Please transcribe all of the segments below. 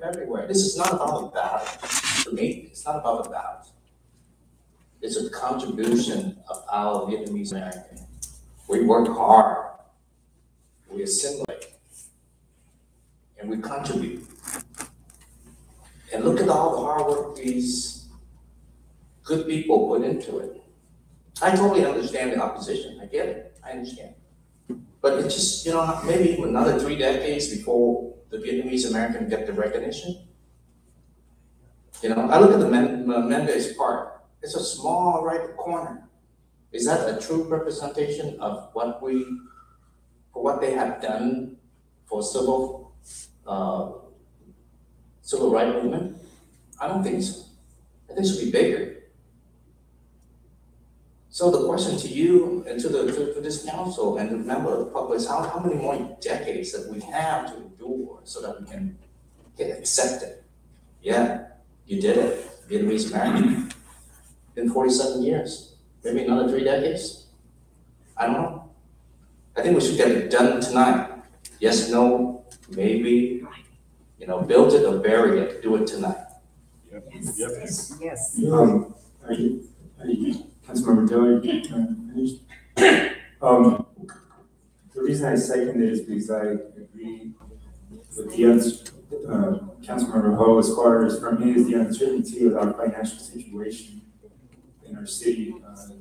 everywhere. This is not about a battle. To me, it's not about a battle. It's a contribution of our Vietnamese American. We work hard, we assimilate, and we contribute. And look at all the hard work these good people put into it. I totally understand the opposition. I get it. I understand. But it's just, maybe another 3 decades before the Vietnamese American get the recognition. I look at the Mendes Park. It's a small right corner. Is that a true representation of what they have done for civil rights movement? I don't think so. I think it should be bigger. So the question to you and to this council and the member of the public is how many more decades that we have to endure so that we can get accepted? Yeah, you did it, Vietnamese American. Been 47 years, maybe another 3 decades. I don't know. I think we should get it done tonight. Yes, no, maybe. Build it or bury it. Do it tonight. Yep. Yes. Yes. Councilmember Dillard, the reason I second it is because I agree with the Councilmember Ho as far as for me is the uncertainty of our financial situation in our city.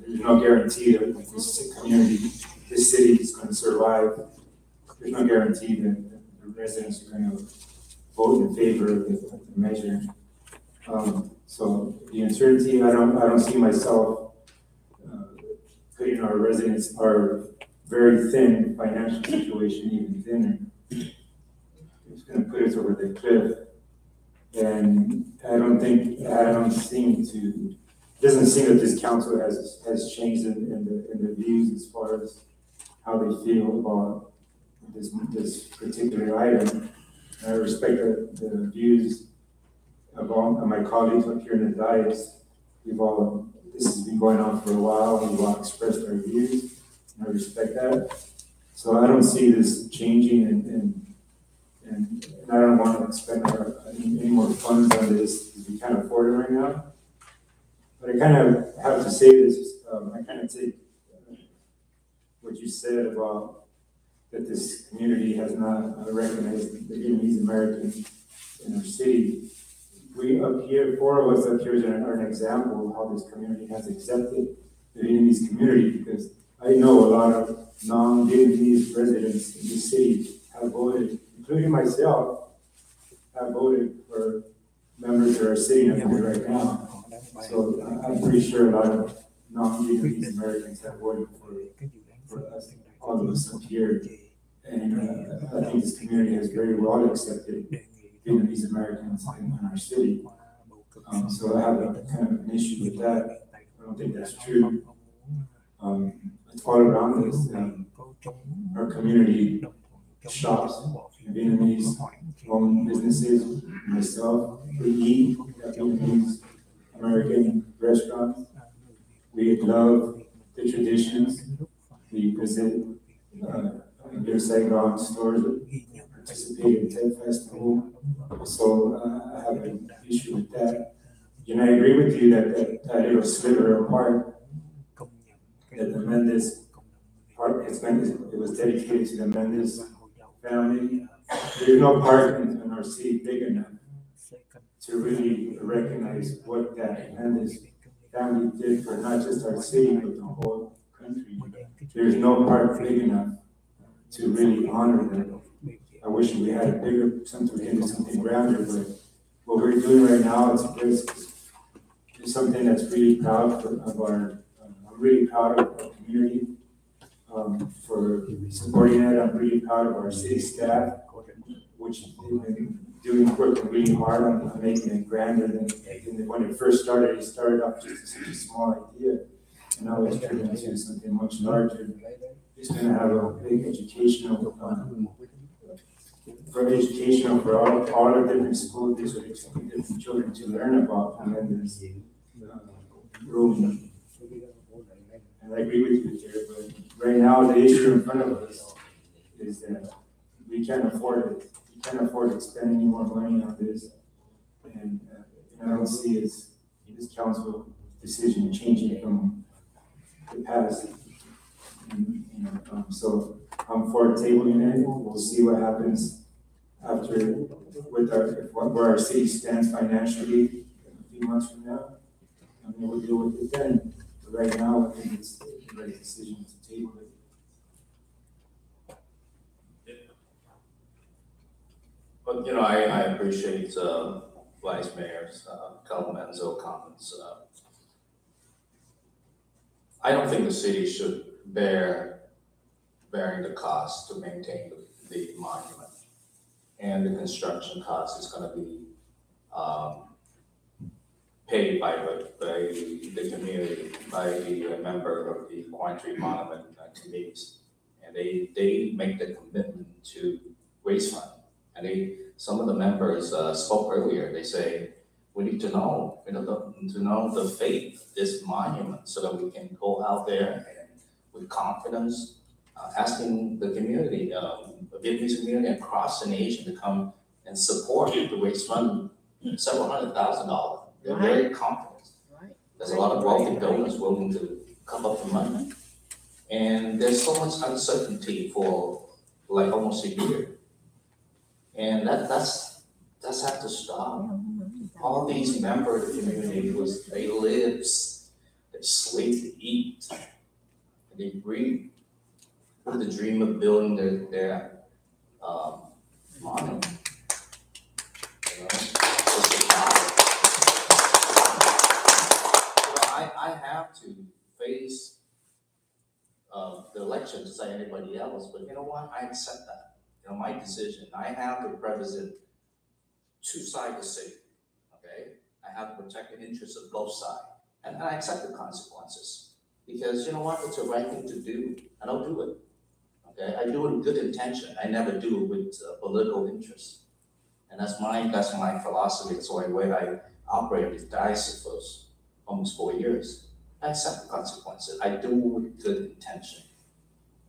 There's no guarantee that this community, this city is going to survive. There's no guarantee that the residents are going to vote in favor of the measure. So the uncertainty, I don't see myself putting our residents, our very thin financial situation even thinner. It's going to put us over the cliff. And it doesn't seem that this council has changed in the views as far as how they feel about this particular item. I respect the views of all of my colleagues up here in the dais. This has been going on for a while. We've all expressed our views, and I respect that. So I don't see this changing, and I don't want to expend any more funds on this because we can't afford it right now. But I kind of have to say this. I kind of take what you said about that this community has not recognized the Vietnamese Americans in our city. We up here, 4 of us up here are an example of how this community has accepted the Vietnamese community, because I know a lot of non-Vietnamese residents in this city have voted, including myself, have voted for members that are sitting up here right now. So I'm pretty sure a lot of non-Vietnamese Americans have voted for us, all of us up here. And I think this community has very well accepted Vietnamese Americans in our city. So I have a kind of an issue with that. I don't think that's true. It's all around us. Our community shops, Vietnamese owned businesses, myself, we eat at Vietnamese American restaurants. We love the traditions. We visit Saigon stores, participate in TED Festival. So I have an issue with that. And I agree with you that little sliver of park, that the Mendes park, it was dedicated to the Mendes family. There's no park in our city big enough to really recognize what that Mendes family did for not just our city, but the whole country. There's no park big enough to really honor them. I wish we had a bigger, something grander, but what we're doing right now is something that's really proud of our, I'm really proud of our community for supporting it. I'm really proud of our city staff, which they've been working really hard on making it grander than when it first started. It started off just such a small idea, and now it's turned into something much larger. It's going to have a big educational for all the different school districts and different children to learn about Mendes room. And I agree with you there, but right now the issue in front of us is that we can't afford it. can't afford to spend any more money on this. And I don't see this council decision changing from the past. So I'm for tabling it. We'll see what happens after with where our city stands financially a few months from now. And then we'll deal with it then. But right now, I think it's the right decision to table it. But, you know, I appreciate Vice Mayor's Calamenzo comments. I don't think the city should bearing the cost to maintain the monument. And the construction cost is going to be paid by the community, by the member of the Quine Tree Monument committees. And they make the commitment to raise funds. And some of the members spoke earlier. They say, we need to know, the fate of this monument so that we can go out there and with confidence, asking the community, the Vietnamese community across the nation to come and support the raise fund, several $100,000. They're very confident. Right. There's a lot of wealthy donors willing to come up with money. And there's so much uncertainty for like almost a year. And that's have to stop. All these members of the community, they live, they sleep, they eat, and they breathe with the dream of building their monument. You know, I have to face the election just like anybody else, but you know what? I accept that. You know, my decision. I have to represent two sides of the city. Okay, I have to protect the interests of both sides, and I accept the consequences because you know what? It's the right thing to do. I don't do it. Okay, I do it with good intention. I never do it with political interest, and that's my philosophy. That's the way I operate with diocese for almost 4 years. I accept the consequences. I do it with good intention.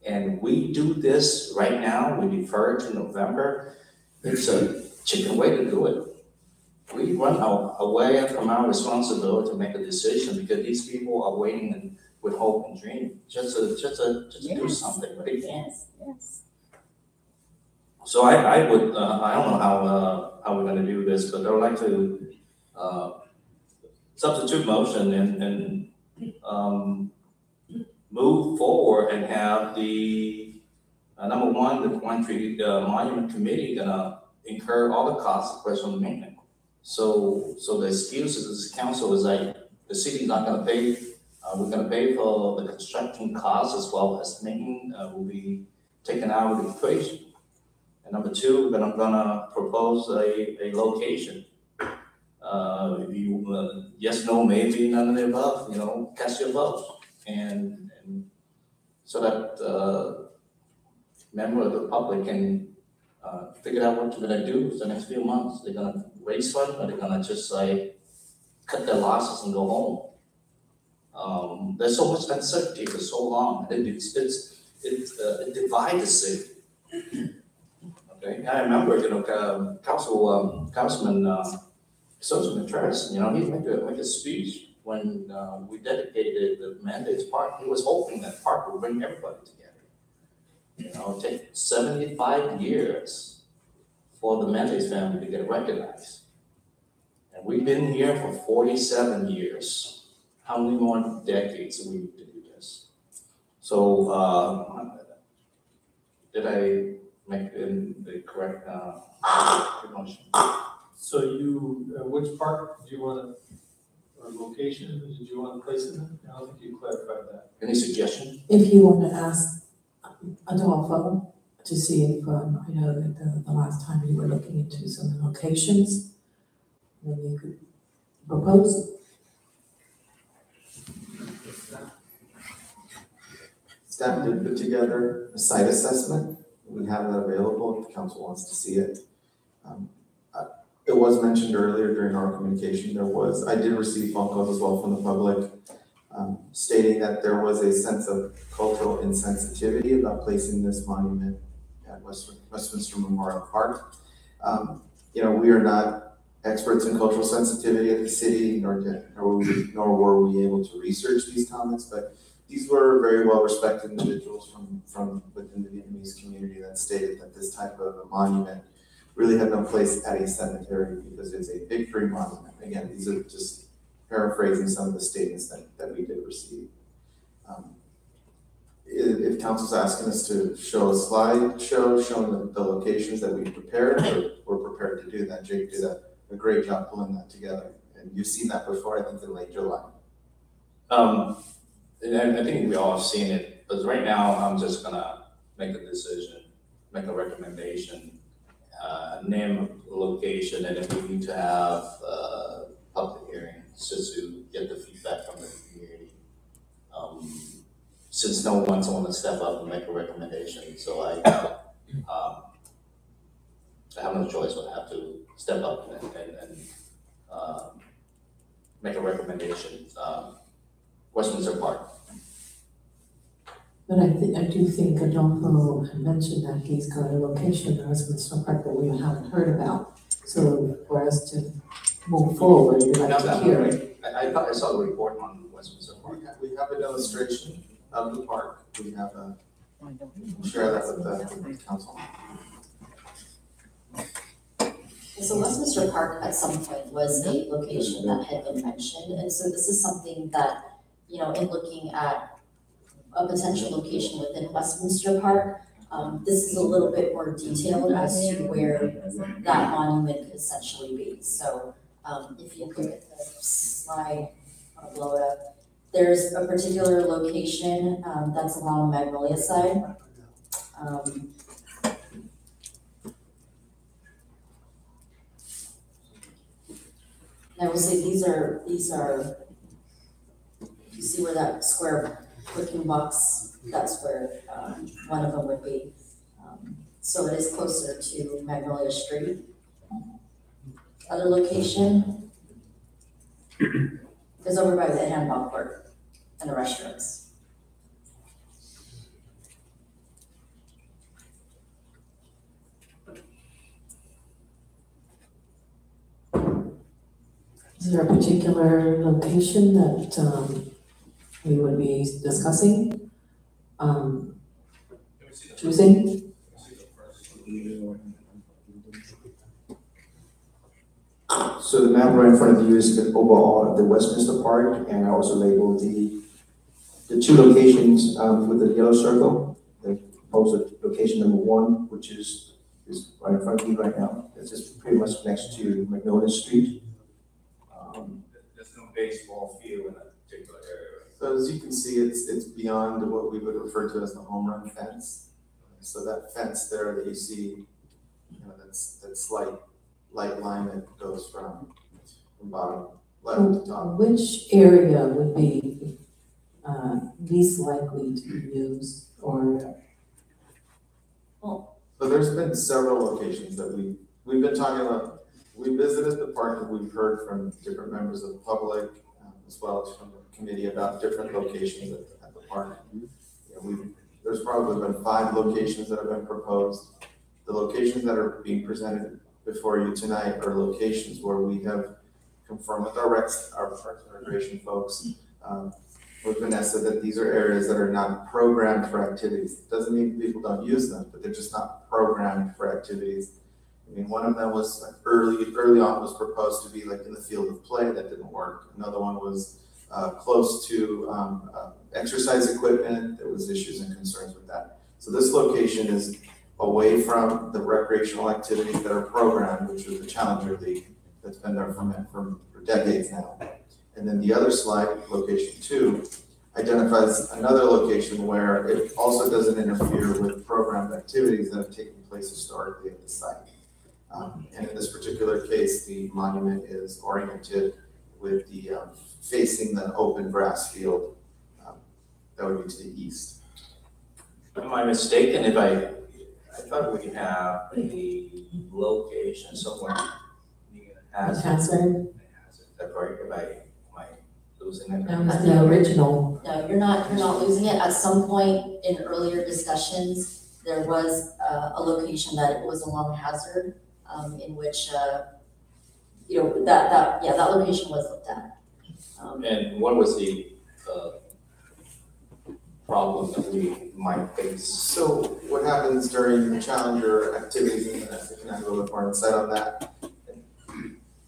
And we do this right now, we defer to November. It's a chicken way to do it. We run away from our responsibility to make a decision because these people are waiting with hope and dream just to do something, but they can't. Yes. So I would, I don't know how we're gonna do this, but I would like to substitute motion and move forward and have the number one, the Quine Tree Monument Committee gonna incur all the costs of personal maintenance. So the excuse of this council is like the city's not gonna pay. We're gonna pay for the construction costs as well as maintenance will be taken out of the equation. And number two, I'm gonna propose a location. If you yes, no, maybe, none of the above. You know, cast your vote. And so that member of the public can figure out what they're gonna do for the next few months. They're gonna raise funds, or they're gonna just like cut their losses and go home. There's so much uncertainty for so long. It divides the city. Okay, I remember, you know, Councilman Contreras, you know, he made a speech when we dedicated the Mandates Park. He was hoping that park would bring everybody together. You know, it take 75 years for the Mandates family to get recognized. And we've been here for 47 years. How many more decades do we need to do this? So, did I make the correct motion? So you, which park do you want to, or location, did you want to place it in? I don't think you clarified that. Any suggestion? If you want to ask Adolfo to see if, I know that the last time you were looking into some locations, then you could propose. Staff did put together a site assessment. We have that available if the council wants to see it. It was mentioned earlier during our communication, I did receive phone calls as well from the public stating that there was a sense of cultural insensitivity about placing this monument at Westminster Memorial Park. We are not experts in cultural sensitivity at the city, nor were we able to research these comments, but these were very well respected individuals from within the Vietnamese community that stated that this type of a monument really had no place at a cemetery because it's a big free monument. Again, these are just paraphrasing some of the statements that we did receive. If council's asking us to show a slideshow showing the locations that we prepared, we're prepared to do that. Jake did a great job pulling that together. And you've seen that before, I think in late July. And I think we all have seen it, but right now I'm just gonna make a decision, make a recommendation, name a location, and if we need to have public hearings just to get the feedback from the community. Since no one's want to step up and make a recommendation, so I have no choice but I have to step up and make a recommendation. Westminster Park. But I do think Adolfo had mentioned that he's got a location in Westminster Park that we haven't heard about. So for us to move forward, we'd like to hear it. I thought I saw the report on Westminster Park. We have an illustration of the park. We have share that with the council. So Westminster Park at some point was a location that had been mentioned, and so this is something that, in looking at a potential location within Westminster Park, this is a little bit more detailed as to where that monument could essentially be. So if you look at the slide, I'll blow it up. There's a particular location that's along Magnolia side. I will say these are, you see where that square looking box, that's where one of them would be. So it is closer to Magnolia Street. Other location is over by the handball court and the restrooms. Is there a particular location that we would be discussing, choosing? So the map right in front of you is the overall of the Westminster Park, and I also labeled the two locations with the yellow circle. The proposed location number 1, which is right in front of you right now. It's just pretty much next to Magnolia Street. There's no baseball field in that particular area. So as you can see, it's beyond what we would refer to as the home run fence. So that fence there that you see, that's light line that goes from bottom left to top. Which area would be least likely to be used or? So there's been several locations that we've been talking about. We visited the park and we've heard from different members of the public, as well as from the committee about different locations at the park. There's probably been 5 locations that have been proposed. The locations that are being presented before you tonight are locations where we have confirmed with our Parks and Recreation folks, with Vanessa, that these are areas that are not programmed for activities. It doesn't mean people don't use them, but they're just not programmed for activities. One of them was early on was proposed to be like in the field of play. That didn't work. Another one was close to exercise equipment. There was issues and concerns with that. So this location is away from the recreational activities that are programmed, which is the Challenger League that's been there for decades now. And then the other slide, location 2, identifies another location where it also doesn't interfere with programmed activities that have taken place historically at the site. And in this particular case, the monument is oriented with the facing the open grass field that would be to the east. Am I mistaken if I thought we have a location somewhere near Hazard? Is that correct? Am I losing it? That was the original. No, you're not losing it. At some point in earlier discussions, there was a location that it was along Hazard. in which, you know, that location was looked at. And what was the problem that we might face? So what happens during challenger activities, and I can add a little bit more insight on that.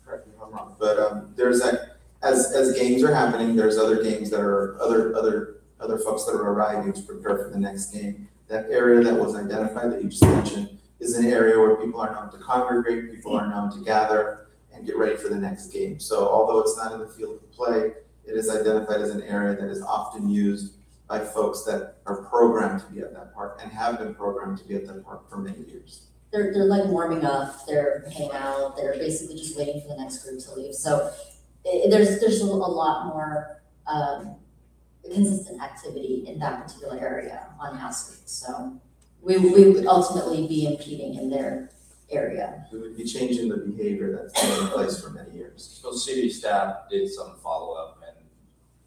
Correct me if I'm wrong, but there's that, as games are happening, there's other games that are, other folks that are arriving to prepare for the next game. That area that was identified that you just mentioned is an area where people are known to congregate, people are known to gather and get ready for the next game. So although it's not in the field of play, it is identified as an area that is often used by folks that are programmed to be at that park and have been programmed to be at that park for many years. They're like warming up, they're hanging out, they're basically just waiting for the next group to leave. So there's a lot more consistent activity in that particular area on House Week. So we would ultimately be impeding in their area. We would be changing the behavior that's been in place for many years. So city staff did some follow-up and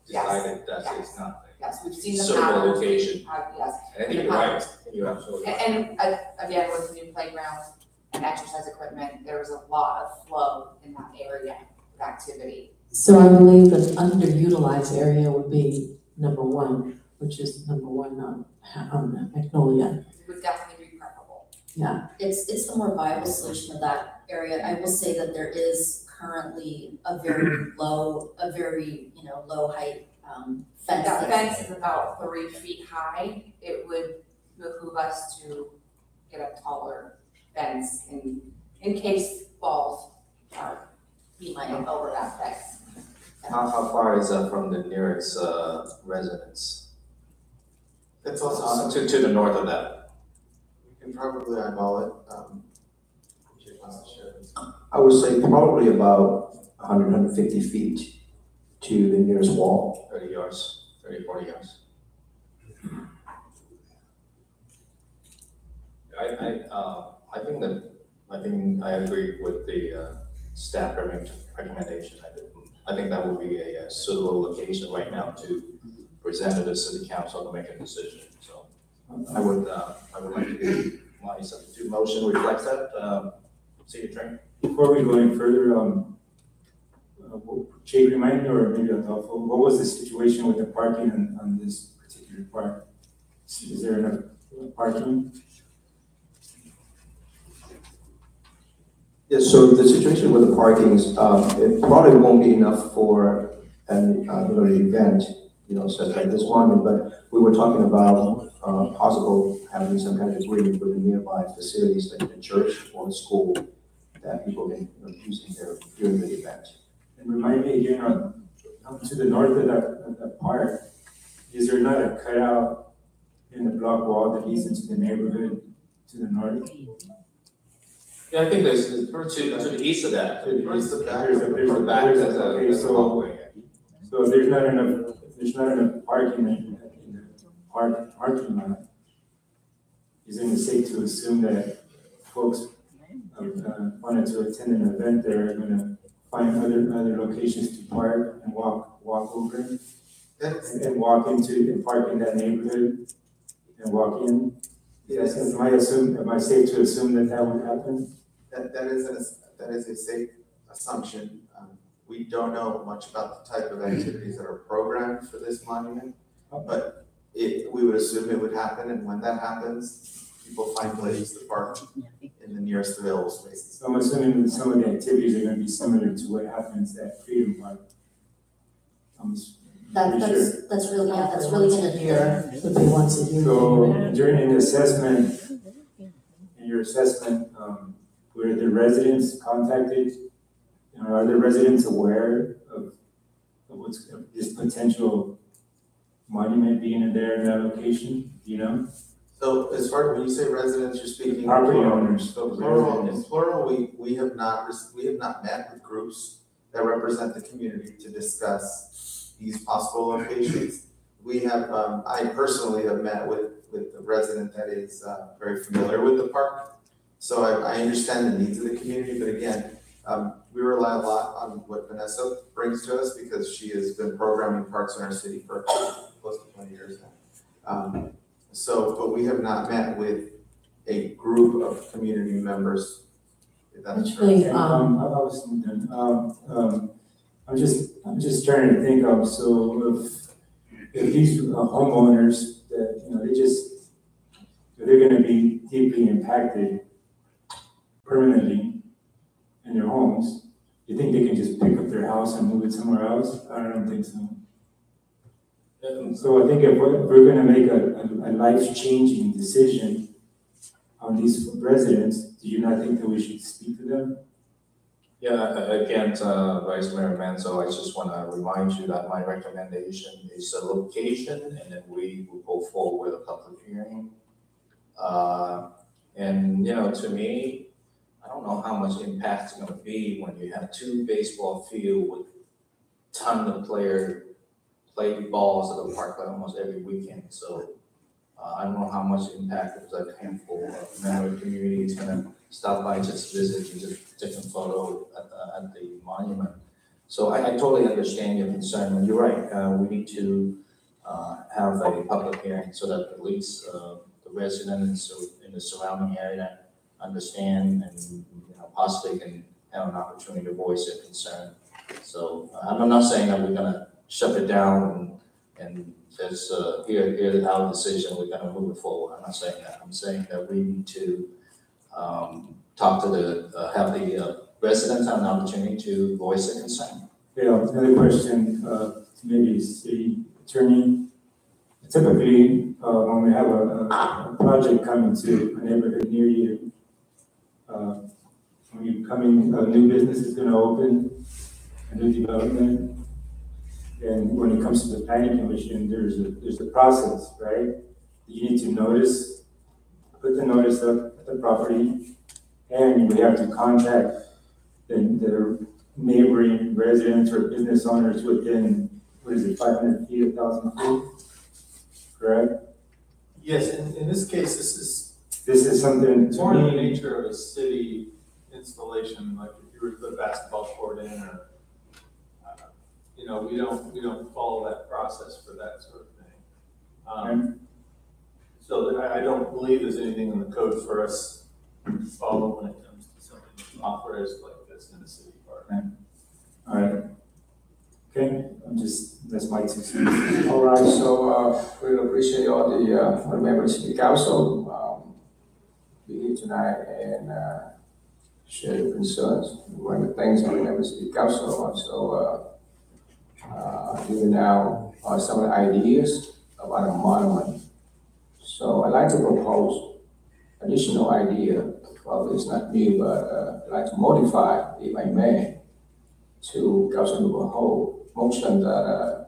decided that Yes. it's not Yes, we've seen the suitable patterns. location. Yes. And I think you're right, I think you're absolutely right. And again, with the new playground and exercise equipment, there was a lot of flow in that area of activity. So I believe an underutilized area would be number one, which is number one on Magnolia. It would definitely be preferable. Yeah, It's the more viable solution of that area. I will say that there is currently a very low height fence. That fence is about 3 feet high. It would behoove us to get a taller fence in case balls are being over that fence. How far is that from the nearest residence? It's also, To the north of that? we can probably eyeball it. Jay wants to share this. I would say probably about 100, 150 feet to the nearest wall. 30 yards, 30, 40 yards. I think I agree with the staff recommendation. I think that would be a suitable location right now to present to the city council to make a decision. So I would like to do my substitute motion reflects that. City Attorney. Before we go any further, Jay, remind me, or maybe Adolfo, what was the situation with the parking on this particular park? Is there enough parking? Yes, so the situation with the parking is, it probably won't be enough for an event, such like this one, but we were talking about possible having some kind of agreement with the nearby facilities like the church or the school that people can use there during the event. And remind me again, to the north of that park, is there not a cutout in the block wall that leads into the neighborhood to the north? Yeah, I think there's to the east of that. Towards the back. There's a back, Okay, so if there's not enough parking in the parking lot, isn't it safe to assume that folks wanted to attend an event, they're gonna find other locations to park and walk over and walk into and park in that neighborhood and walk in? Yes, am I safe to assume that would happen? That is a safe assumption. We don't know much about the type of activities that are programmed for this monument, but we would assume it would happen, and when that happens, people find places to park in the nearest available spaces. So I'm assuming that some of the activities are gonna be similar to what happens at Freedom Park. That's really gonna year, would be once a year. So during the assessment, in your assessment, were the residents contacted? Are the residents aware of this potential monument being in that location? Do you know? So as far as when you say residents, you're speaking Property owners. So plural, in plural, we have not met with groups that represent the community to discuss these possible locations. We have, I personally have met with the resident that is very familiar with the park. So I understand the needs of the community, but again, we rely a lot on what Vanessa brings to us because she has been programming parks in our city for close to 20 years now. But we have not met with a group of community members if that's. Actually, I was, I'm just trying to think of, so if these homeowners that, you know, they're gonna be deeply impacted permanently in their homes, you think they can just pick up their house and move it somewhere else? I don't think so. So I think if we're gonna make a life-changing decision on these residents, do you not think that we should speak to them? Yeah, again, Vice Mayor Manzo, I just want to remind you that my recommendation is a location, and then we will go forward with a public hearing. And, you know, to me, I don't know how much impact it's going to be when you have 2 baseball fields with ton of players play balls at the park almost every weekend. So I don't know how much impact a handful of member community is going to stop by, just visit, and just take a photo at the monument. So I totally understand your concern, and you're right. We need to have a public hearing so that at least the residents in the surrounding area understand, and you know, possibly can have an opportunity to voice their concern. So I'm not saying that we're gonna shut it down and just here's our decision, we're gonna move it forward. I'm not saying that. I'm saying that we need to talk to have the residents have an opportunity to voice their concern. Yeah, another question, maybe city attorney. Typically, when we have a project coming to a neighborhood near you, when you come in, a new business is gonna open, a new development. And when it comes to the planning commission, there's a process, right? You need to put the notice up at the property, and we have to contact the neighboring residents or business owners within, 500 feet, 1,000 feet, correct? Yes, in this case, This is something it's to more in the me, nature of a city installation, like if you were to put a basketball court in, or, you know, we don't follow that process for that sort of thing. So I don't believe there's anything in the code for us to follow when it comes to something authorized like this in the city park. all right. Okay, that's my 2 cents. All right, so we appreciate all the members of the council be here tonight and share your concerns. One of the things on the members of the council also giving out some of the ideas about a monument. So I'd like to propose additional idea. Probably it's not new, but I'd like to modify, if I may, to Councilmember Ho motion that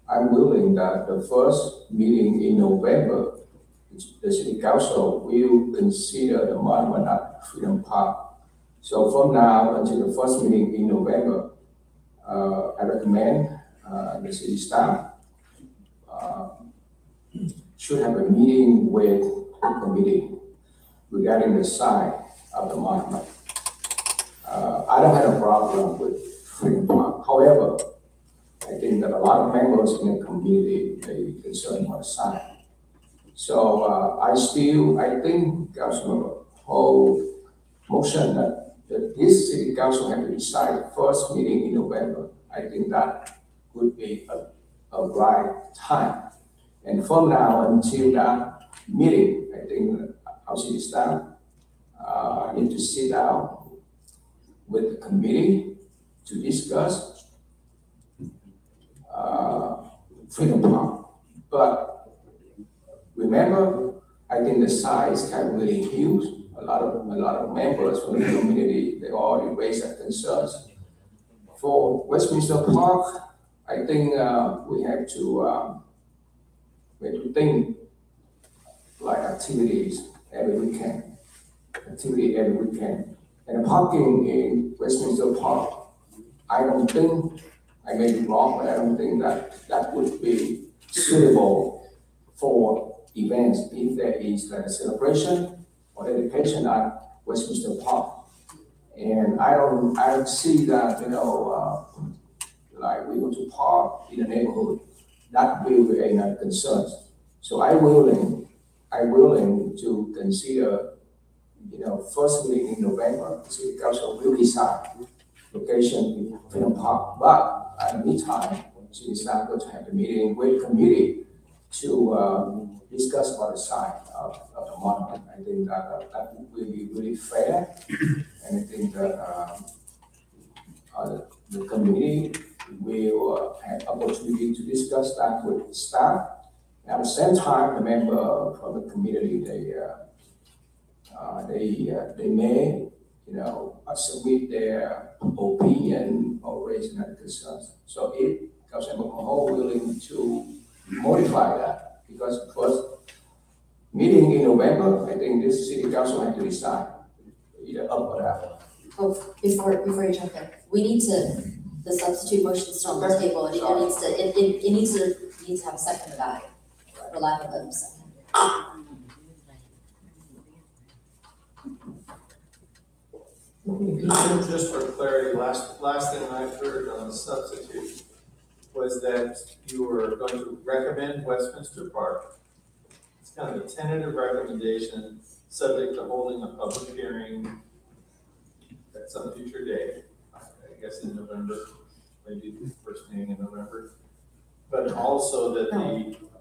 I'm willing that the first meeting in November, the city council will consider the monument at Freedom Park. So from now until the first meeting in November, I recommend the city staff should have a meeting with the committee regarding the site of the monument. I don't have a problem with Freedom Park. However, I think that a lot of members in the community are concerned about the site. So I think Councilmember Ho motion that this city council have to decide first meeting in November. I think that would be a right time. And from now until that meeting, I think our city staff need to sit down with the committee to discuss Freedom Park. But remember, I think the size is kind of really huge. A lot of members from the community, they already raised their concerns. For Westminster Park, I think we have to think like activities every weekend. And parking in Westminster Park, I don't think, I may be wrong, but I don't think that would be suitable for events if there is like a celebration or dedication at Westminster Park. And I don't see that, like we go to park in the neighborhood, that will be another concern. So I willing to consider first meeting in November, the city council will decide location in Freedom Park. But at the meantime, city staff will have the meeting with committee to discuss about the size of the monument. I think that will be really fair, and I think that the committee will have opportunity to discuss that with staff. And at the same time, the member from the community, they may, submit their opinion or raise their concerns. So if Councilmember Koho willing to modify that, because first meeting in November, I think this city council has to decide either up or down. Oh, before you jump in, we need to, the substitute motion is still on the table, and it needs to have a second about it, for lack of a second. Just for clarity, last thing I heard on the substitute was that you were going to recommend Westminster Park. It's kind of a tentative recommendation, subject to holding a public hearing at some future date, I guess in November, maybe the first meeting in November. But also that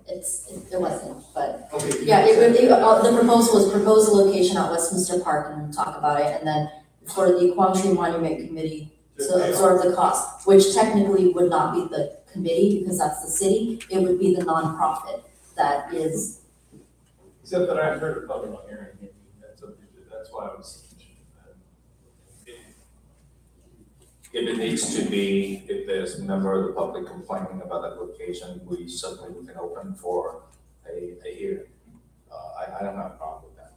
It wasn't, but okay, yeah, the proposal was propose a location at Westminster Park and talk about it, and then for the Quang Tri Monument Committee to absorb the cost, which technically would not be the committee because that's the city, it would be the nonprofit that is. Except that I heard a public hearing, that's why I was. If it needs to be, if there's a member of the public complaining about that location, we certainly can open for a hearing. I don't have a problem with that.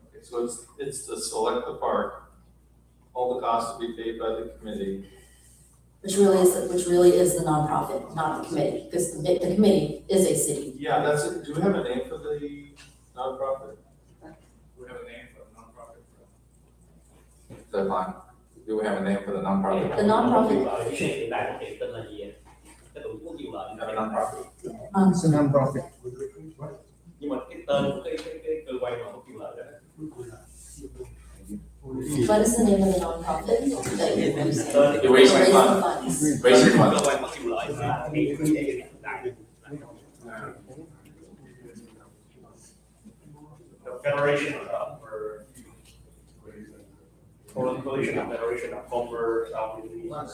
Okay, so it's to select the park, all the costs to be paid by the committee. Which really is the nonprofit, not the committee, because the committee is a city. Yeah, that's it. Do we have a name for the nonprofit? We have a name for the nonprofit. That's fine. Do we have a name for the nonprofit? The nonprofit. You have a nonprofit? It's a non-profit. Nhưng mà cái tên của cái cơ quan mà có quyền lợi đó. What is the name of the nonprofit that you're using? You're raising funds. Raising funds. Cơ quan có quyền lợi là Federation or Coalition of Federation of Former South Vietnamese.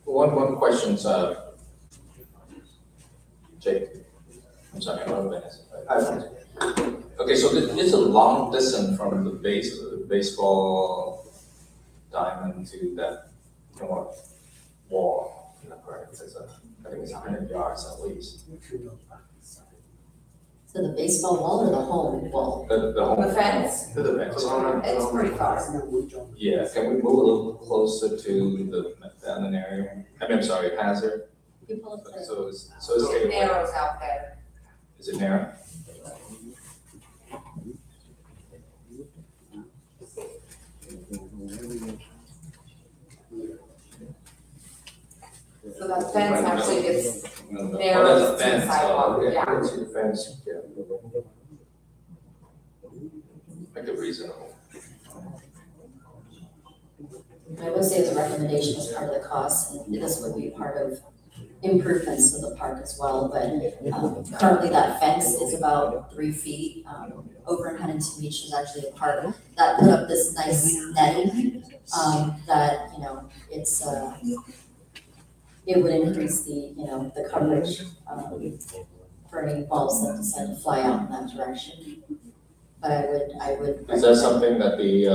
One question, Jake. I'm sorry, I don't know. Okay, so it's a long distance from the base of the baseball diamond to that wall. Correct? I think it's 100 yards at least. So the baseball wall or the home wall? The home. The fence, To the fence. it's pretty far. Yeah, can we move a little closer to the McFadden area? I'm sorry, Hazard. You pull up the. So it's It narrows out there. Is it narrow? So that fence actually gets Oh, narrows that's a to the fence. sidewalk, Okay, yeah. I see the fence, yeah. Make it reasonable. I would say the recommendation is part of the cost, and this would be part of improvements to the park as well, but currently that fence is about 3 feet. Over in Huntington Beach, there's actually a park that put up this nice netting, that, it's, it would increase the, the coverage, for any balls that decide to fly out in that direction. But I would. Is that something that the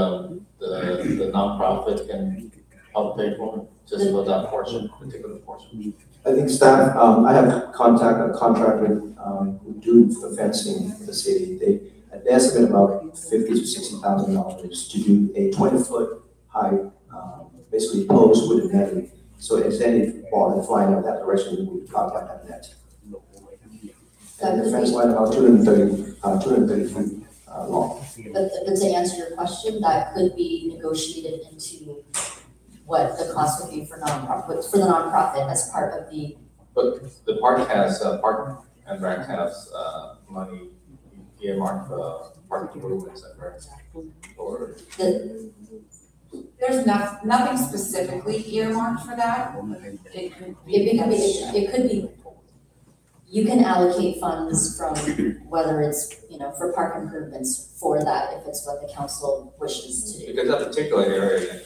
nonprofit can help pay for, just for that portion, particular portion? I think staff, I have a contract with, who do the fencing for the city. They estimate about $50,000 to $60,000 to do a 20-foot high, basically post with a netting. So if any ball is flying out that direction, we would contact that net. And the fence line about 230 feet long. But to answer your question, that could be negotiated into what the cost would be for the nonprofit as part of the, But the park has, Park and Rec has, money earmarked for park improvements, is that correct? Or, There's nothing specifically earmarked for that. It could be. it could be, you can allocate funds from whether it's, for park improvements for that, if it's what the council wishes to do. because that particular area,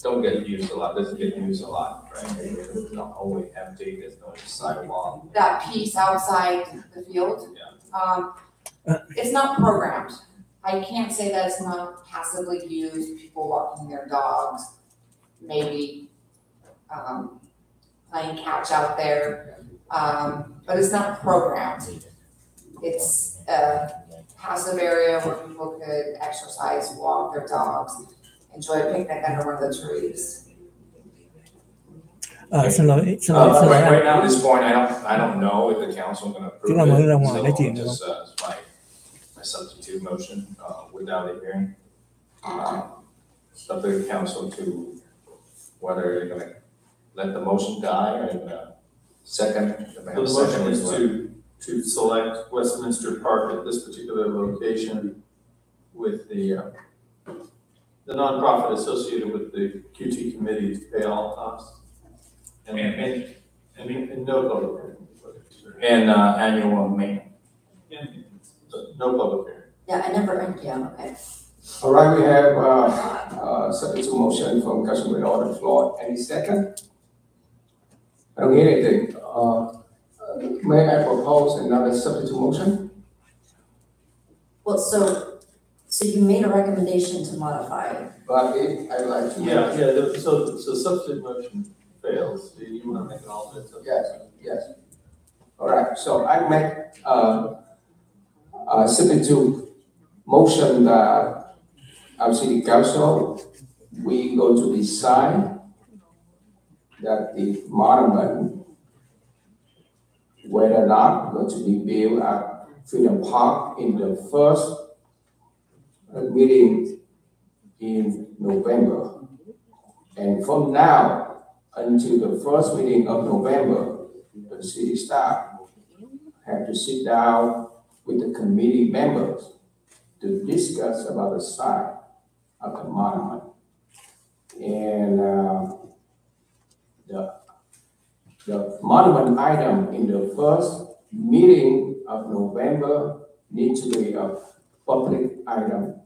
don't get used a lot, doesn't get used a lot, right? It's not always empty, there's no sidewalk. That piece outside the field. It's not programmed. I can't say that it's not passively used, people walking their dogs, maybe, playing catch out there. But it's not programmed. It's a passive area where people could exercise, walk their dogs, enjoy a picnic under one of the trees. Right now, at this point, I don't know if the council gonna approve it, so just, my substitute motion, without a hearing. It's up to the council to whether you're gonna let the motion die or you're gonna second. The motion is to select Westminster Park at this particular location with the nonprofit associated with the QT committee to pay all costs. And no public hearing. And, annual maintenance. No public hearing. Okay. All right, we have, subject to motion from Councilman on the floor. Any second? I don't hear anything. May I propose another subject to motion? Well, so you made a recommendation to modify. But if I'd like to. So substitute motion fails. Do you want to make an alternate? Yes. All right, so I make, substitute motion that our city council, we go to decide that the monument, whether or not going to be built at Freedom Park in the first meeting in November. And from now until the first meeting of November, the city staff have to sit down with the committee members to discuss about the site of the monument. And the monument item in the first meeting of November needs to be a public item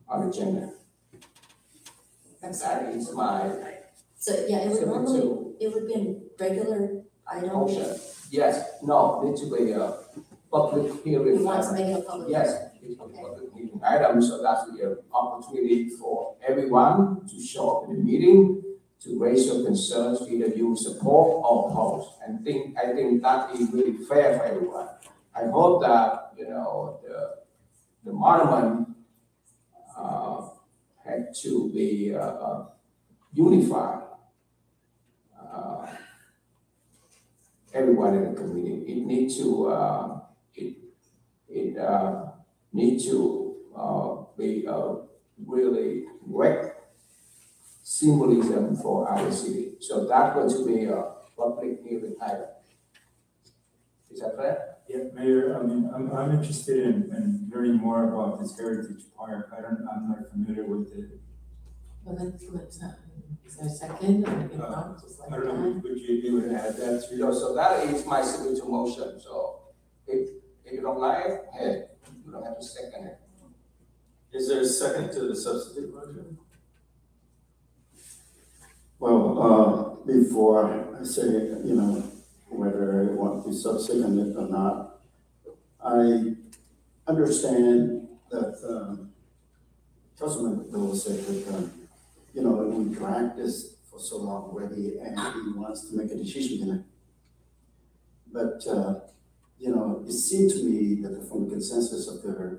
on the agenda. That is my So, yeah, it would be a regular item. motion. Yes, no, needs to be a public hearing. We want to make it a public. Yes, it's a public hearing item, so that's the opportunity for everyone to show up in the meeting, to raise your concerns, either you support or oppose. And I think that is really fair for everyone. I hope that, the monument had to be unified. Everyone in the community, it needs to be a really great symbolism for our city. So that's going to be a public hearing item. Is that fair? Yeah, Mayor, I'm interested in learning more about this heritage park. I'm not familiar with it. Well, let's, is there a second or anything else? Just like I don't know, would you be able to add that to So that is my signature motion. So if you don't like it, hey, you don't have to second it. Is there a second to the substitute motion? Well, before I say, whether I want to subsecond it or not, I understand that Councilman Bill said that, we dragged this for so long already and he wants to make a decision tonight. But, it seemed to me that from the consensus of the,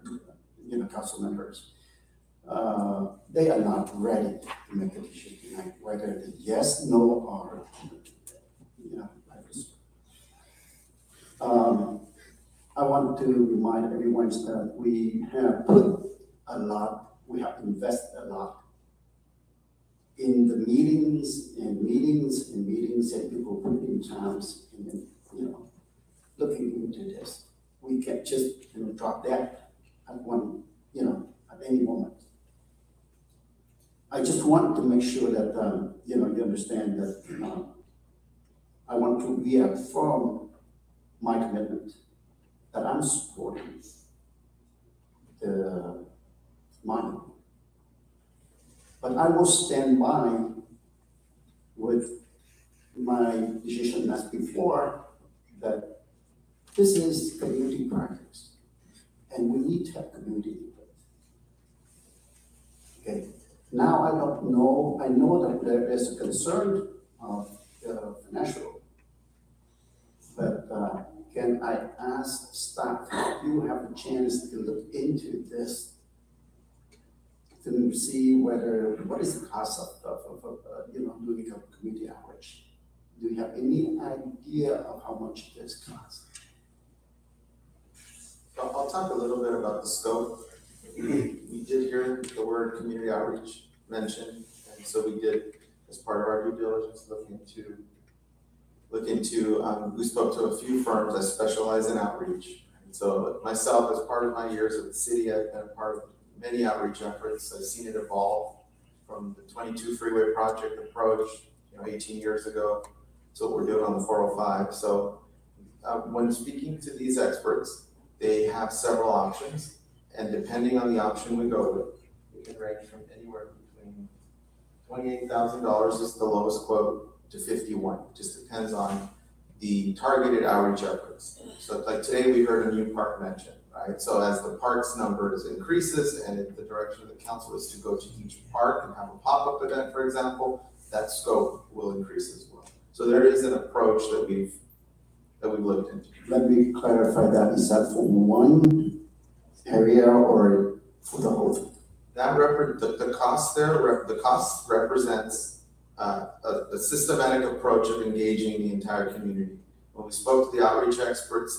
council members, they are not ready to make a decision tonight, whether it's yes, no, or, I want to remind everyone that we have put a lot, we have invested a lot in the meetings and meetings and meetings that people put in times and then, looking into this. We can't just, drop that at one, at any moment. I just want to make sure that, you understand that, I want to reaffirm my commitment that I'm supporting the money. But I will stand by with my decision as before that this is community practice and we need to have community input. Okay, now I don't know, I know that there is a concern of the financial, but can I ask staff, if you have a chance to look into this to see what is the cost of doing a community outreach? Do you have any idea of how much this costs? So I'll talk a little bit about the scope. We did hear the word community outreach mentioned, and so we did, as part of our due diligence, look into. We spoke to a few firms that specialize in outreach. And so myself, as part of my years at the city, I've been a part of many outreach efforts. I've seen it evolve from the 22 freeway project approach, 18 years ago, to what we're doing on the 405. So when speaking to these experts, they have several options, and depending on the option we go with, it can range from anywhere between $28,000 is the lowest quote to 51. It just depends on the targeted outreach efforts. So like today we heard a new park mentioned, right? So as the parks numbers increases and if the direction of the council is to go to each park and have a pop-up event, for example, that scope will increase as well. So there is an approach that we've looked into. Let me clarify that. Is that for one area or for the whole thing? The cost there, the cost represents a systematic approach of engaging the entire community. When we spoke to the outreach experts,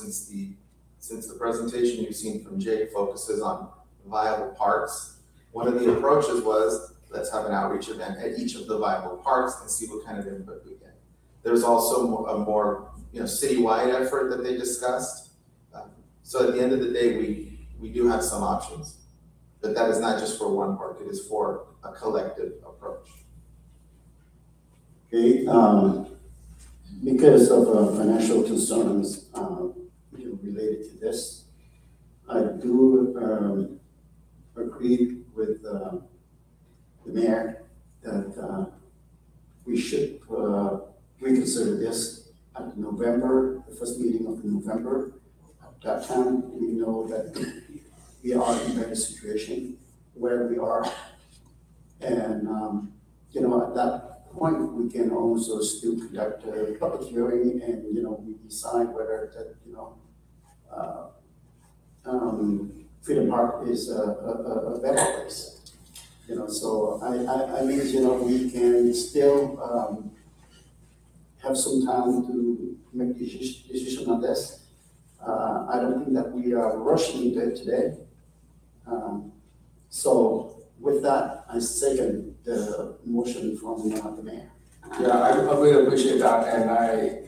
since the presentation you've seen from Jay focuses on viable parks, one of the approaches was, let's have an outreach event at each of the viable parks and see what kind of input we get. There's also a more citywide effort that they discussed. So at the end of the day, we do have some options, but that is not just for one park, it is for a collective approach. Okay, because of financial concerns related to this, I do agree with the mayor that we should reconsider this at November, the first meeting of November. At that time, we know that we are in a better situation where we are, and at that point, we can also still conduct a public hearing and, we decide whether that, Freedom Park is a better place. So I mean, we can still have some time to make a decision on this. I don't think that we are rushing into it today. So with that, I second the motion from the mayor. Yeah, I really appreciate that, and I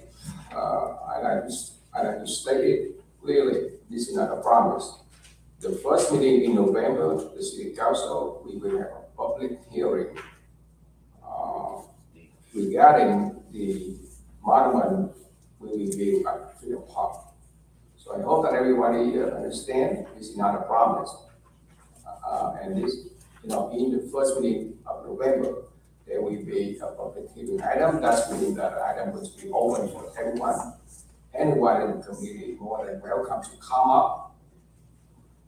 like to state it clearly. This is not a promise. The first meeting in November, the city council, we will have a public hearing regarding the monument we will build at Freedom Park. So I hope that everybody understand this is not a promise, and this. In the first meeting of November, there will be a public hearing item. That's meaning that item will be open for everyone. Anyone in the community is more than welcome to come up,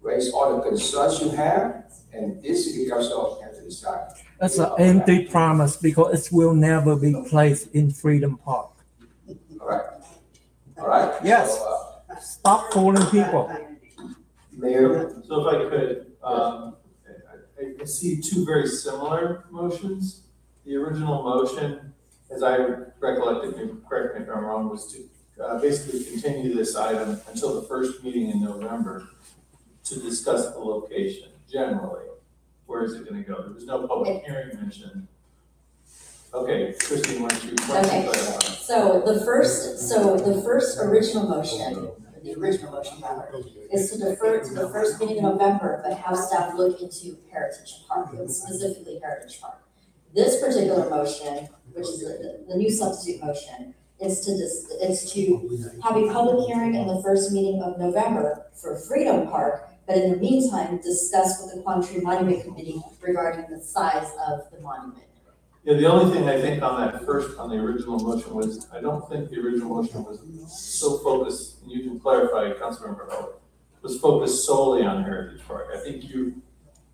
raise all the concerns you have, and this city council has to decide. That's an empty promise because it will never be placed in Freedom Park. All right. Yes. So, stop fooling people. Mayor, so if I could, I see two very similar motions. The original motion, as I recollect it, correct me if I'm wrong, was to basically continue this item until the first meeting in November to discuss the location generally. Where is it going to go? There was no public hearing mentioned. Okay, Christine, why don't you Okay. clarify? So the first original motion, the original motion rather, is to defer to the first meeting in November, but have staff look into Heritage Park, specifically Heritage Park. This particular motion, which is the new substitute motion, is to have a public hearing in the first meeting of November for Freedom Park, but in the meantime, discuss with the Quang Tri Monument Committee regarding the size of the monument. Yeah, the only thing I think on the original motion was, I don't think the original motion was so focused, and you can clarify, Councilmember Ho, was focused solely on Heritage Park. I think you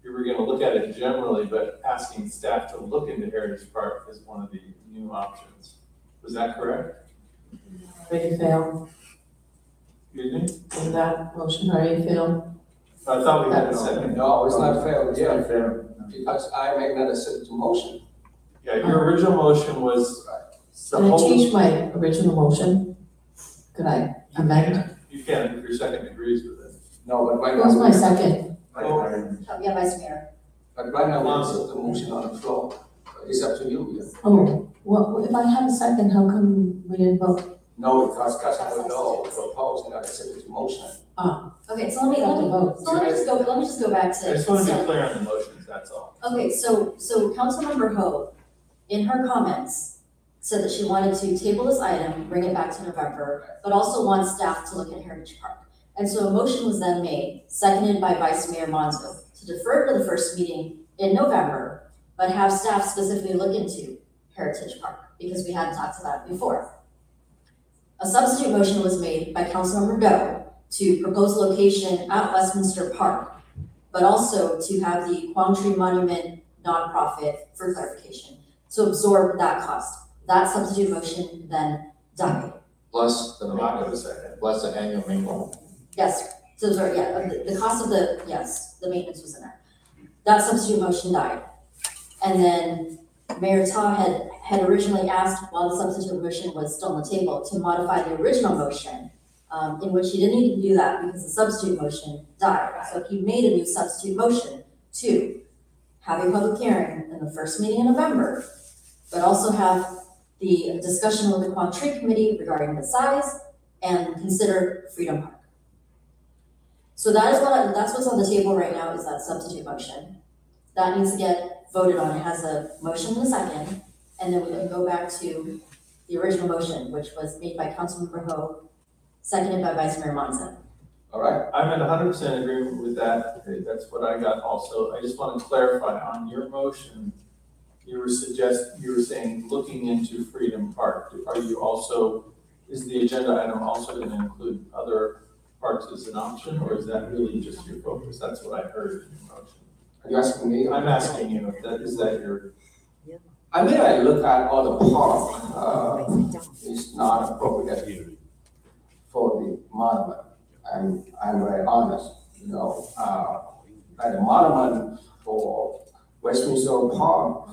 were gonna look at it generally, but asking staff to look into Heritage Park is one of the new options. Was that correct? Already failed. Excuse me? In that motion already failed. I thought we had a second. No, it's not fair, It's yeah, not fair. because I make that a substitute motion. Yeah, your original motion was the Can I whole, change my original motion? Could I amend? you can, if your second agrees with it. No, but right now. Who's my second? Yeah, Vice Mayor. But right now, we have the motion on the floor. It's up to you, yeah. Oh, well, if I have a second, how come we didn't vote? No, because Councilman No proposed another substitute motion. Okay, so let me just go back to. I just want to be clear on the motions, that's all. Okay, so Councilmember Ho, in her comments, said that she wanted to table this item, bring it back to November, but also wants staff to look at Heritage Park. And so a motion was then made, seconded by Vice Mayor Monzo, to defer to the first meeting in November, but have staff specifically look into Heritage Park, because we hadn't talked about it before. A substitute motion was made by Councilmember Doe to propose location at Westminster Park, but also to have the Quang Tri Monument nonprofit, for clarification, to absorb that cost. That substitute motion then died. Plus the Not of a second. plus the annual minimum. Yes, so sorry, yeah, the cost of the, yes, the maintenance was in there. That substitute motion died. And then Mayor Ta had originally asked, while the substitute motion was still on the table, to modify the original motion, in which he didn't need to do that because the substitute motion died. So he made a new substitute motion to have a public hearing in the first meeting in November, but also have the discussion with the Quang Tri Committee regarding the size and consider Freedom Park. So that's what's on the table right now, is that substitute motion. That needs to get voted on. It has a motion and a second, and then we can go back to the original motion, which was made by Councilmember Ho, seconded by Vice Mayor Monson. All right, I'm in 100% agreement with that. Okay, that's what I got also. I just want to clarify on your motion. You were saying looking into Freedom Park. Are you also, is the agenda item also going to include other parks as an option, or is that really just your focus? That's what I heard in your motion. are you asking me? I'm asking you, if that, is that your, I mean, I look at all the park, it's not appropriate for the monument. I'm very honest, you know, like the monument for Westminster Park,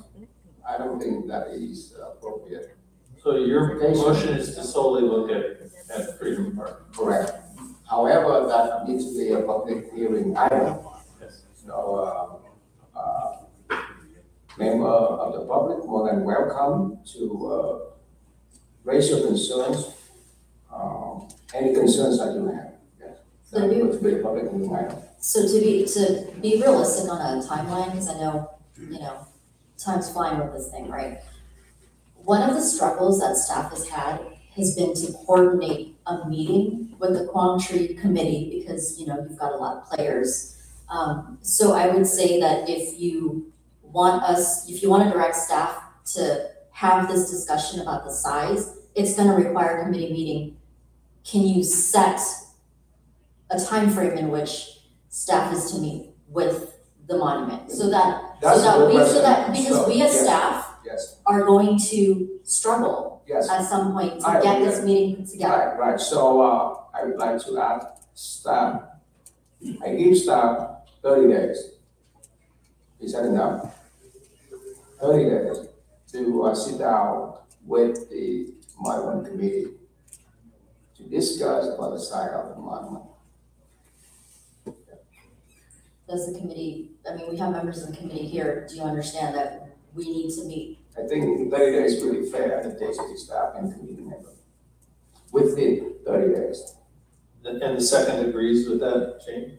I don't think that is appropriate. so your motion is to solely look at Freedom Park? Correct. However, that needs to be a public hearing item. Yes. So, member of the public, more than welcome to raise your concerns, any concerns that you have. Yes. That would be a public hearing item. So to be realistic on a timeline, because I know, time's flying with this thing, right? One of the struggles that staff has had has been to coordinate a meeting with the Quang Tri Committee, because, you've got a lot of players. So I would say that if you want to direct staff to have this discussion about the size, it's going to require a committee meeting. Can you set a time frame in which staff is to meet with the monument, because we as staff Yes. are going to struggle Yes. at some point to get this meeting put together. Right. So, I would like to ask staff, I give staff 30 days. Is that enough? 30 days to sit down with the monument committee to discuss about the size of the monument. Does the committee, we have members of the committee here, do you understand that we need to meet I think 30 days is really fair to take city staff and committee members within 30 days. And the second agrees with that change,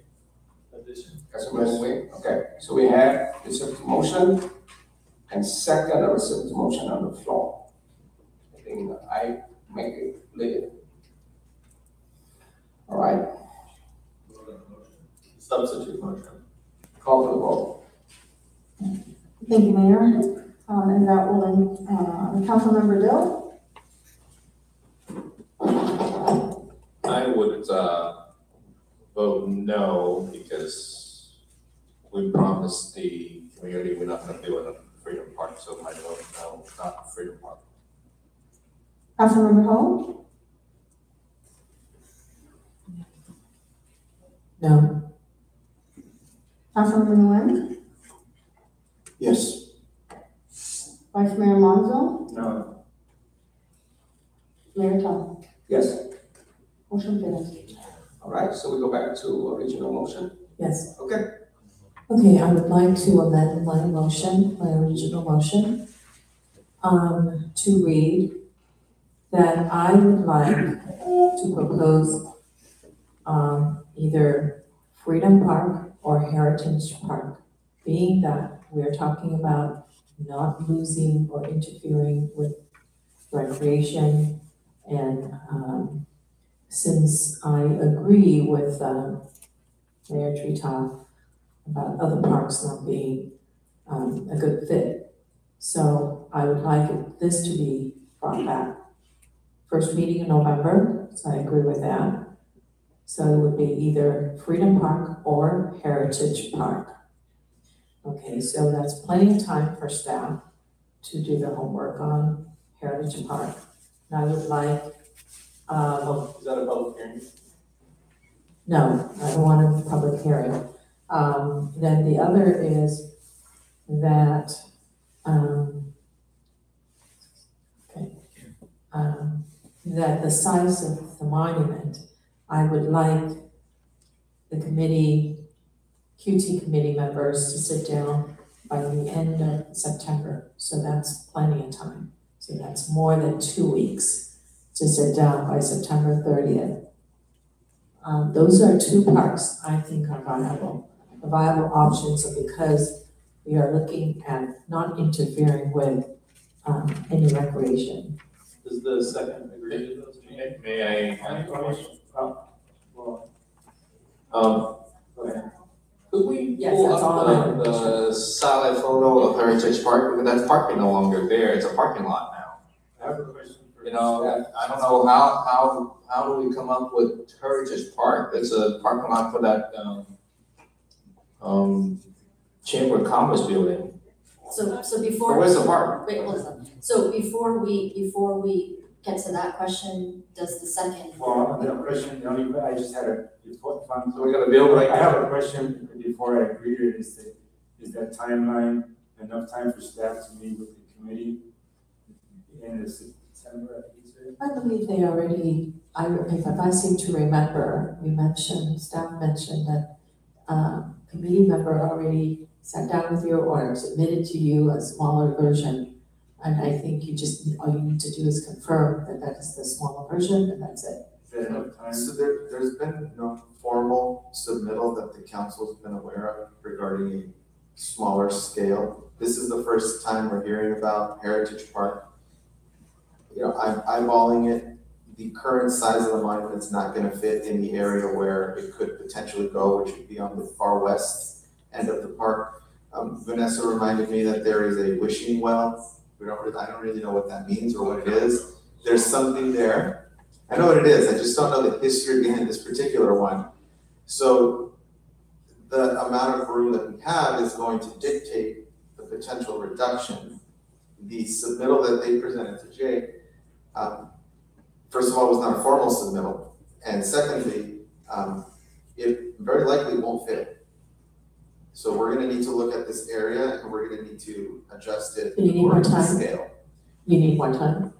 addition? Councilman Wing, okay, so we have received motion and second I received motion on the floor. I think I make it clear. All right, Substitute motion. call for the vote. Thank you, Mayor. And that will end, Councilmember Dill? I would, vote no, because we promised the community we're not gonna do it on Freedom Park, so my vote no, not Freedom Park. Councilmember Ho? No. Councilmember Nguyen? Yes. Vice Mayor Monzo? No. Mayor Tom? Yes, Motion carries. all right, so we go back to original motion. Yes. Okay. Okay, I would like to amend my motion, my original motion, to read that I would like to propose, either Freedom Park or Heritage Park, being that we're talking about not losing or interfering with recreation. And, since I agree with, Mayor Treetop about other parks not being, a good fit. So I would like this to be brought back. First meeting in November, so I agree with that. So it would be either Freedom Park or Heritage Park. Okay, so that's plenty of time for staff to do their homework on Heritage Park. And I would like, Is that a public hearing? no, I don't want a public hearing. Then the other is that, that the size of the monument, I would like the committee, QT committee members to sit down by the end of September. So that's plenty of time. So that's more than 2 weeks to sit down by September 30th. Those are two parks I think are viable. The viable options are because we are looking at not interfering with any recreation. Does the second agree to those changes? May I? Could we Yes, pull that's all I up the satellite photo of Heritage Park, because that parking no longer there, it's a parking lot now. I have a question for You know, I don't know how do we come up with Heritage Park? It's a parking lot for that, Chamber of Commerce building. So before. Where's the park? Wait, hold on. So before we get to that question, does the second? Well, the question, I just had a, So we're gonna build right I have now. a question before I agree to it, is that timeline enough time for staff to meet with the committee in September, I think you said? I believe they already, if I seem to remember, staff mentioned that committee member already sat down with you or submitted to you a smaller version. And I think all you need to do is confirm that that is the smaller version, and that's it. Is that enough time? So there's been no formal submittal that the council's been aware of regarding a smaller scale. This is the first time we're hearing about Heritage Park. You know, I'm eyeballing it. The current size of the monument's not gonna fit in the area where it could potentially go, which would be on the far west end of the park. Vanessa reminded me that there is a wishing well. I don't really know what that means or what it is. There's something there. I know what it is, I just don't know the history behind this particular one. So the amount of room that we have is going to dictate the potential reduction. The submittal that they presented to Jay, first of all, was not a formal submittal. And secondly, it very likely won't fit. So we're gonna need to look at this area and we're gonna need to adjust it You need more according to time? scale. You need more time?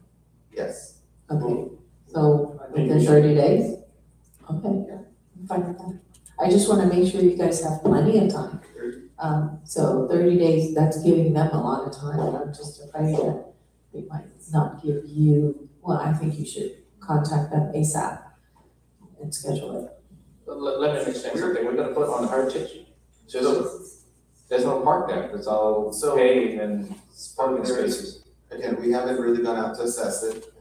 Yes. Okay, so I think within we 30 days? Okay, I'm fine with that. I just want to make sure you guys have plenty of time. So 30 days, that's giving them a lot of time, and I'm just afraid that they might not give you, well, I think you should contact them ASAP and schedule it. Let me understand something, we're gonna put on heritage, just, there's no park there, it's all paved and parking spaces. Again, we haven't really gone out to assess it.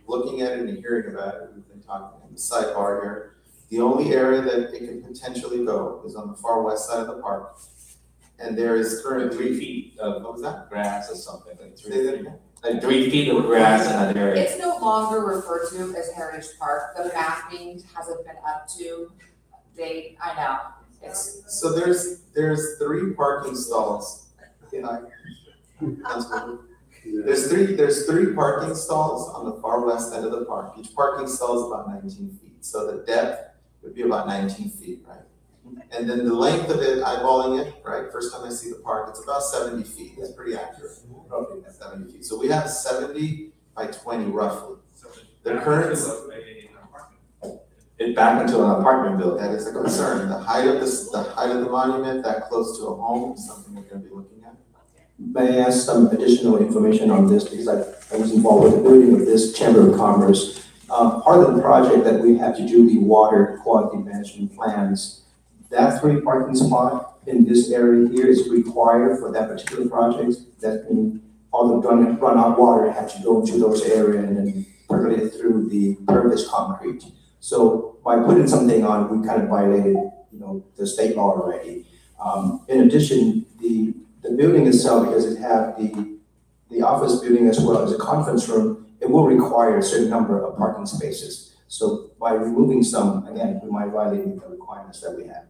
Looking at it and hearing about it, we've been talking in the sidebar here. The only area that it could potentially go is on the far west side of the park. And there is currently 3 feet of what was that? grass or something, like Say that again? 3 feet of grass in that area. It's no longer referred to as Heritage Park, the mapping hasn't been up to date, I know, it's. So there's 3 parking stalls. There's three parking stalls on the far west end of the park. Each parking stall is about 19 feet. So the depth would be about 19 feet, right? And then the length of it, eyeballing it, right? First time I see the park, it's about 70 feet. That's pretty accurate. Roughly 70 feet. So we have 70 by 20 roughly. The current It back into an apartment building. that is a concern. The height of the monument that close to a home is something we're going to be looking at. May I ask some additional information on this, because I was involved with the building of this Chamber of Commerce. Part of the project that we have to do the water quality management plans, that 3 parking spot in this area here is required for that particular project. That means all the runout water has to go into those areas and then percolate through the pervious concrete. So by putting something on, we kind of violated, the state law already. In addition, the building itself, because it have the office building as well as a conference room, it will require a certain number of parking spaces. So by removing some, again, we might violate the requirements that we have.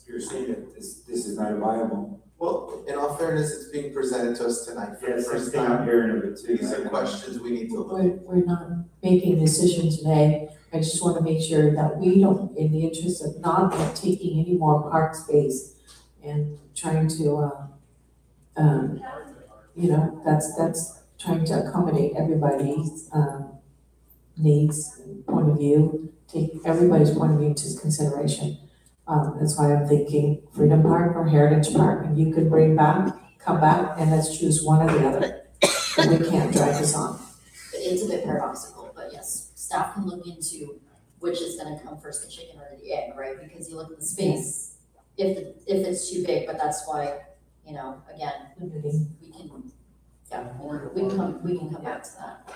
You're saying that this is not viable. Well, in all fairness, it's being presented to us tonight for the Yes, first I'm time. hearing of it too. These are questions we need to look at. We're not making a decision today. I just want to make sure that we don't, in the interest of not taking any more park space and trying to, that's trying to accommodate everybody's needs and point of view, take everybody's point of view into consideration. That's why I'm thinking Freedom Park or Heritage Park, and you could come back, and let's choose one or the other. We can't drag this on. It's a bit paradoxical, but yes, staff can look into which is gonna come first, the chicken or the egg, right? Because you look at the space, if it's too big, but that's why, again, we can, we can come back to that.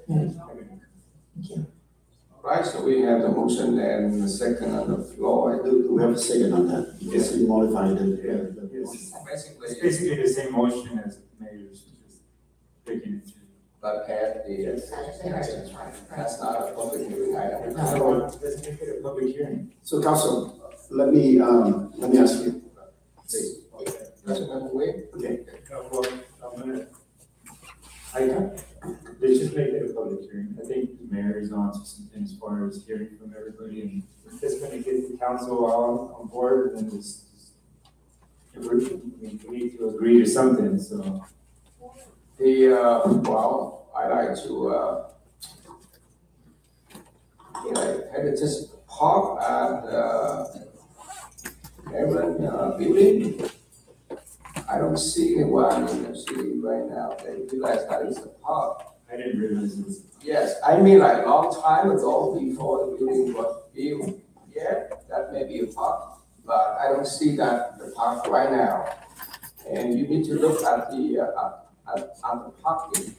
Thank you. Right, so we have the motion and the second on the floor. Do we have a second on that? Yes, you modified it. It's Basically, basically the same motion as the mayor's, just picking it. but add the, that's not a public hearing item. So let's make it a public hearing. So council, let me ask you. Councilmember Wade? Okay, Let's just make it a public hearing. I think the mayor is on to something as far as hearing from everybody, and if it's gonna get the council all on board, then we need to agree to something, so. Well, I'd like to, HĐTP Park at, Everett, building. I don't see anyone in the city right now that realize that it's a park. I didn't realize it was. Yes, I mean like long time ago before the building was built, yeah, that may be a park, but I don't see that the park right now. And you need to look at the parking.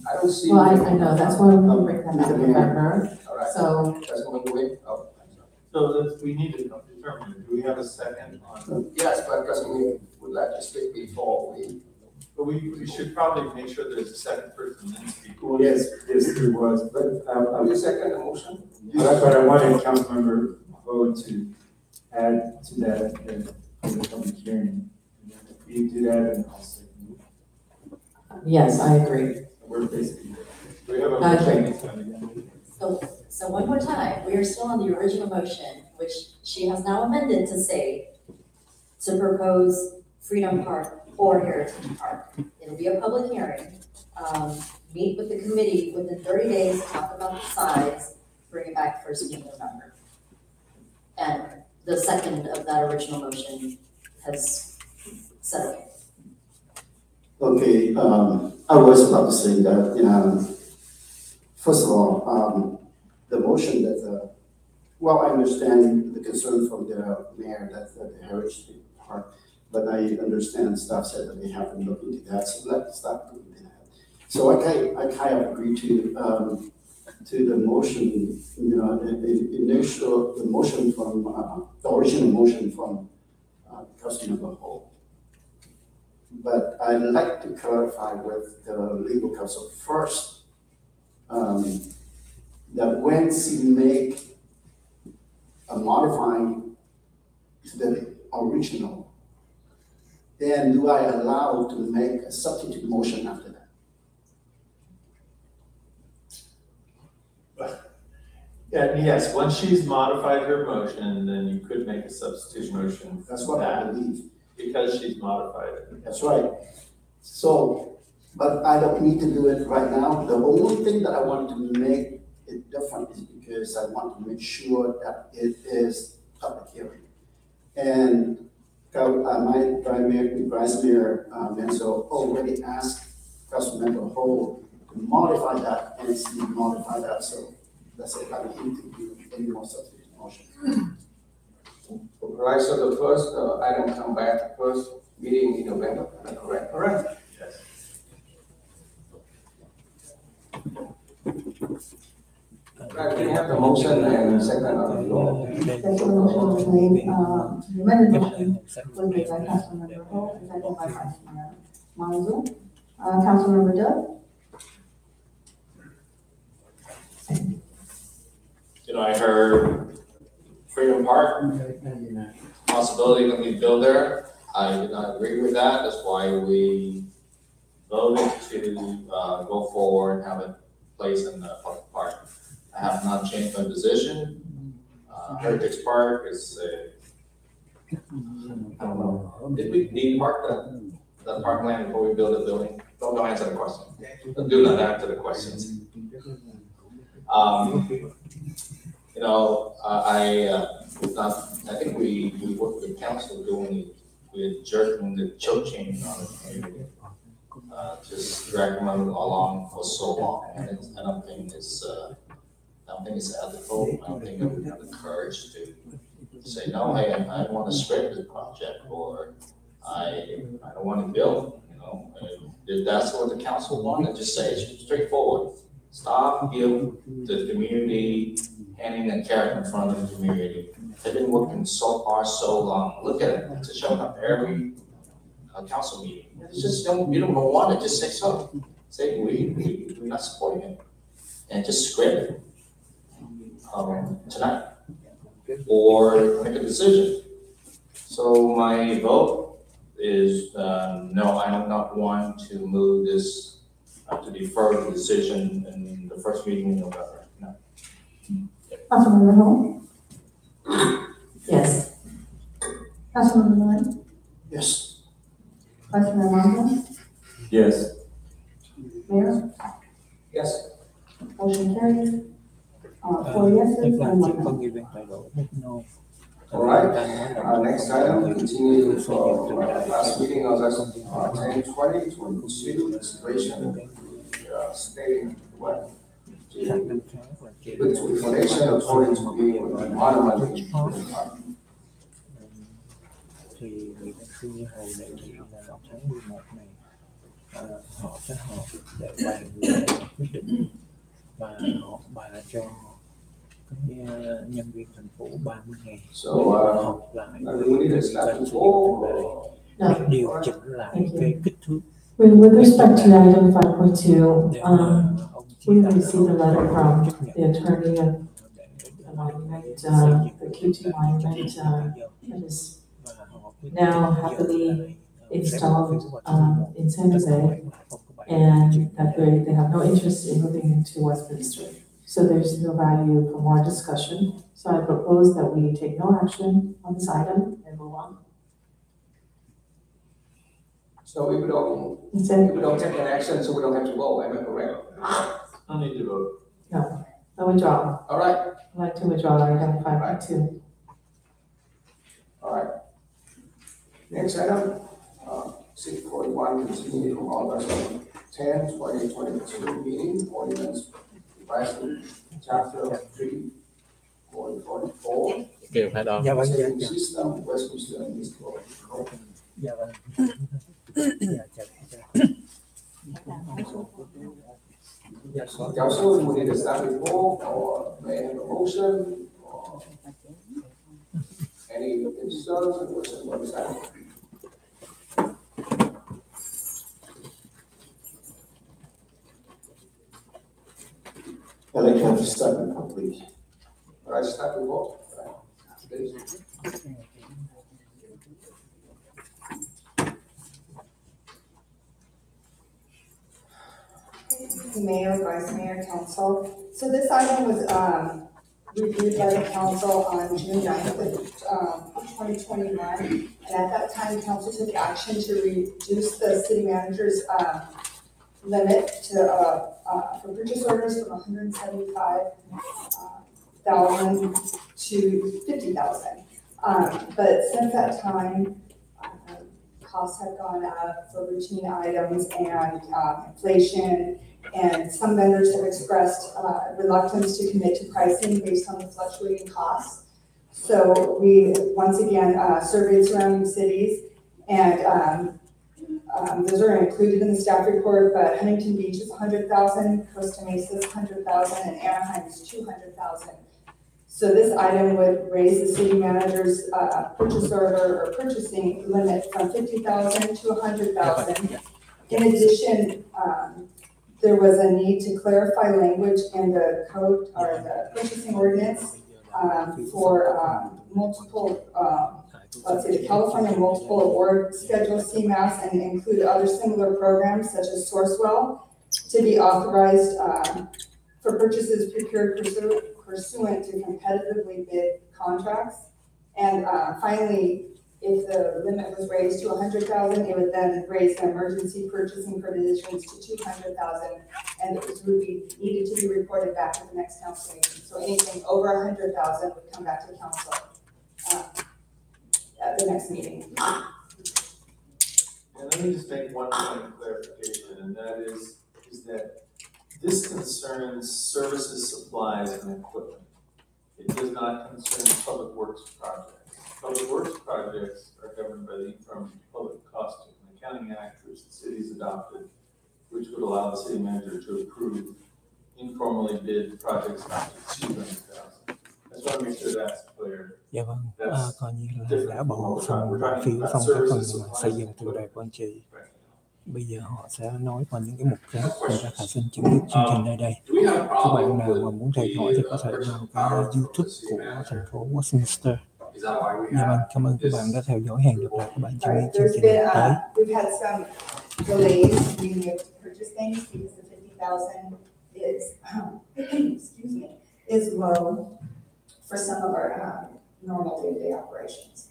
I don't see. Well, I know, that's why we're gonna bring that up in November, All right, so. that's one way. Oh, So we need to determine, do we have a second on? yes, but because we would like to speak before we. But we should probably make sure there's a second person then speak. Yes, there was, but, Will you second the motion? but I wanted Councilmember Ho to add to that, for the public hearing. If you do that, then I'll second. Yes, I agree. We're basically. Do we have a I agree. motion? So one more time, we are still on the original motion, which she has now amended to say to propose Freedom Park or Heritage Park. It'll be a public hearing. Meet with the committee within 30 days, talk about the size, bring it back first week of November. And the second of that original motion has said okay. Okay, I was about to say that, first of all, the motion that, well, I understand the concern from the mayor that the Heritage Park, but I understand staff said that they haven't looked into that, so let's stop looking into that. So I kind of agree to the motion, the motion from, the original motion from Councilmember Hall. But I'd like to clarify with the legal counsel first, that when she make a modifying to the original, then do I allow to make a substitute motion after that? Yeah, yes, once she's modified her motion, then you could make a substitute motion. That's what I believe. Because she's modified it. That's right. So, but I don't need to do it right now. The only thing that I want to make it different is because I want to make sure that it is public hearing. And my Vice Mayor Menzo already asked Councilmember Hall to modify that, and she modified that. So that's it. I don't need to do any more substitute motion. Right, so the first item come back, first meeting in November, correct? All right. Yes. Right, we have the motion and second on the floor. That's the motion was made, the amended motion was made by Councilmember Hall, and seconded by Vice Mayor Manzo. Councilmember Doe? I heard Freedom Park, possibility can be built there. I did not agree with that. That's why we voted to go forward and have it placed in the public park. I have not changed my position. Heritage Park is I don't know. Did we demark the parkland before we build the building? Don't answer the question. Do not answer the questions. I think we worked with council with jerking the choke chain on the community. Just dragging them along for so long, and I don't think it's ethical. I don't think we have the courage to say, no, hey, I want to spread this project, or I don't want to build, If that's what the council wanted, just say it straightforward. Stop giving the community, handing a carrot in front of the community. They've been working so hard, so long. Look at it, it's showing up every council meeting. It's just, you don't want it, just say so. Say, we're not supporting it. And just script it tonight. Or make a decision. So my vote is no, I do not want to move this to defer the decision in the first meeting in November. No. Councilmember Hall? Yes. Councilmember Nguyen? Yes. Vice Mayor Manzo? Yes. Mayor? Yes. Motion carried. 4 yeses and 1 no. All right, next item, continue for last meeting of 10/20/22, consideration stating what? With information according to be monument. Thì Ủy ban Sư Như Hồi đề nghị là tháng 11 này họ sẽ họp để bàn về quyết định và họ bà cho cái nhân viên thành phố 30 ngày họp lại để điều chỉnh lại cái kích thước. With respect to item 5.2, we received a letter from the attorney of the monument, the QT monument, that is now happily installed in San Jose, and that they have no interest in moving into Westminster. So there's no value for more discussion. So I propose that we take no action on this item and move on. So if we don't take an action, so we don't have to vote, am I correct? No need to vote. No withdrawal. All right. I'd like to withdraw item 5.2. All right. Next item, 641, continued from August 10, 2022 meeting, ordinance revising chapter 3, 44. Kêu phải đo. Dạ vâng, dạ, dạ. System, Westminster and East Coast. Dạ vâng. Dạ, chào. Council, we need a staff report or may I have a motion or any concerns and questions on this item? I'd like to have a staff report, please. All right, staff report. All right. Please. Mayor, Vice Mayor, Council. So this item was reviewed by the council on June 9th of 2021. And at that time, council took action to reduce the city manager's limit to for purchase orders from 175,000 to 50,000. But since that time, costs have gone up for routine items and inflation, and some vendors have expressed reluctance to commit to pricing based on the fluctuating costs. So we once again surveyed surrounding cities, and those are included in the staff report, but Huntington Beach is 100,000, Costa Mesa is 100,000, and Anaheim is 200,000. So this item would raise the city manager's purchase order or purchasing limit from 50,000 to 100,000. In addition, there was a need to clarify language in the code or the purchasing ordinance for multiple, let's say the California Multiple Award Schedule CMAS, and include other similar programs such as Sourcewell to be authorized for purchases procured pursuant to competitively bid contracts. And finally, if the limit was raised to 100,000, it would then raise the emergency purchasing provisions to 200,000, and it would be needed to be reported back at the next council meeting. So anything over 100,000 would come back to council at the next meeting. And let me just make one point of clarification, and that is that this concerns services, supplies, and equipment. It does not concern public works projects. Public works projects are governed by the Interim Public Cost and Accounting Act, which the city's adopted, which would allow the city manager to approve informally bid projects up to 200,000. I just want to make sure that's clear. Dạ vâng, coi như là đã bổ sung phiếu xong cái phần xây dựng tựa đề của anh chị. Bây giờ họ sẽ nói qua những cái mục khác để ra khả sinh chấm dứt chương trình ở đây. Các bạn nào mà muốn theo dõi thì có thể vào cái YouTube của thành phố Westminster. Dạ vâng, cảm ơn các bạn đã theo dõi. Hẹn gặp lại các bạn trong những chương trình tới. We've had some delays being able to purchase things because the 50,000 is, excuse me, is low for some of our normal day-to-day operations.